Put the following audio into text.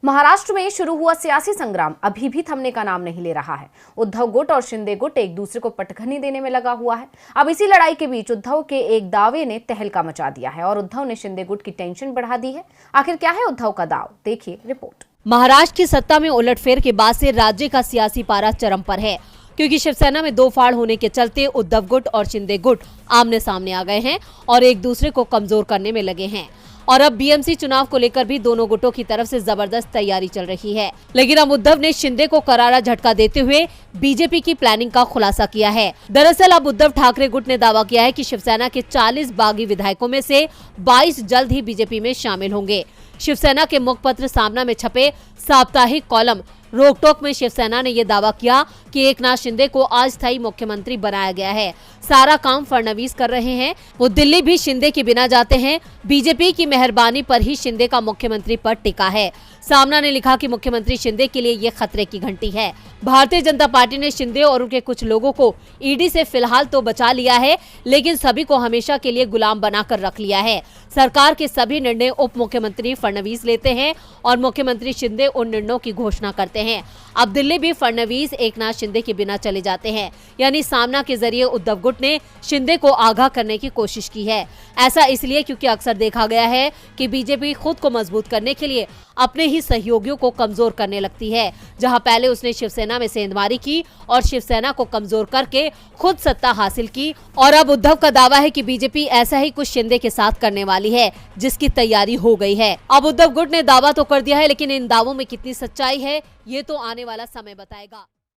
महाराष्ट्र में शुरू हुआ सियासी संग्राम अभी भी थमने का नाम नहीं ले रहा है। उद्धव गुट और शिंदे गुट एक दूसरे को पटखनी देने में लगा हुआ है। अब इसी लड़ाई के बीच उद्धव के एक दावे ने तहलका मचा दिया है और उद्धव ने शिंदे गुट की टेंशन बढ़ा दी है। आखिर क्या है उद्धव का दाव, देखिए रिपोर्ट। महाराष्ट्र की सत्ता में उलटफेर के बाद से राज्य का सियासी पारा चरम पर है, क्योंकि शिवसेना में दो फाड़ होने के चलते उद्धव गुट और शिंदे गुट आमने सामने आ गए हैं और एक दूसरे को कमजोर करने में लगे हैं। और अब बीएमसी चुनाव को लेकर भी दोनों गुटों की तरफ से जबरदस्त तैयारी चल रही है। लेकिन अब उद्धव ने शिंदे को करारा झटका देते हुए बीजेपी की प्लानिंग का खुलासा किया है। दरअसल अब उद्धव ठाकरे गुट ने दावा किया है कि शिवसेना के 40 बागी विधायकों में से 22 जल्द ही बीजेपी में शामिल होंगे। शिवसेना के मुखपत्र सामना में छपे साप्ताहिक कॉलम रोकटोक में शिवसेना ने यह दावा किया कि एकनाथ शिंदे को अस्थायी मुख्यमंत्री बनाया गया है। सारा काम फडणवीस कर रहे हैं, वो दिल्ली भी शिंदे के बिना जाते हैं। बीजेपी की मेहरबानी पर ही शिंदे का मुख्यमंत्री पद टिका है। सामना ने लिखा कि मुख्यमंत्री शिंदे के लिए ये खतरे की घंटी है। भारतीय जनता पार्टी ने शिंदे और उनके कुछ लोगों को ईडी से फिलहाल तो बचा लिया है, लेकिन सभी को हमेशा के लिए गुलाम बनाकर रख लिया है। सरकार के सभी निर्णय उप मुख्यमंत्री फडणवीस लेते हैं और मुख्यमंत्री शिंदे उन निर्णयों की घोषणा करते हैं। अब दिल्ली भी फडणवीस एकनाथ शिंदे के बिना चले जाते हैं। यानी सामना के जरिए उद्धव गुट ने शिंदे को आगाह करने की कोशिश की है। ऐसा इसलिए क्योंकि अक्सर देखा गया है कि बीजेपी खुद को मजबूत करने के लिए अपने ही सहयोगियों को कमजोर करने लगती है। जहां पहले उसने शिवसेना में सेंधमारी की और शिवसेना को कमजोर करके खुद सत्ता हासिल की, और अब उद्धव का दावा है कि बीजेपी ऐसा ही कुछ शिंदे के साथ करने वाली है, जिसकी तैयारी हो गई है। अब उद्धव गुट ने दावा तो कर दिया है, लेकिन इन दावों में कितनी सच्चाई है ये तो आने वाला समय बताएगा।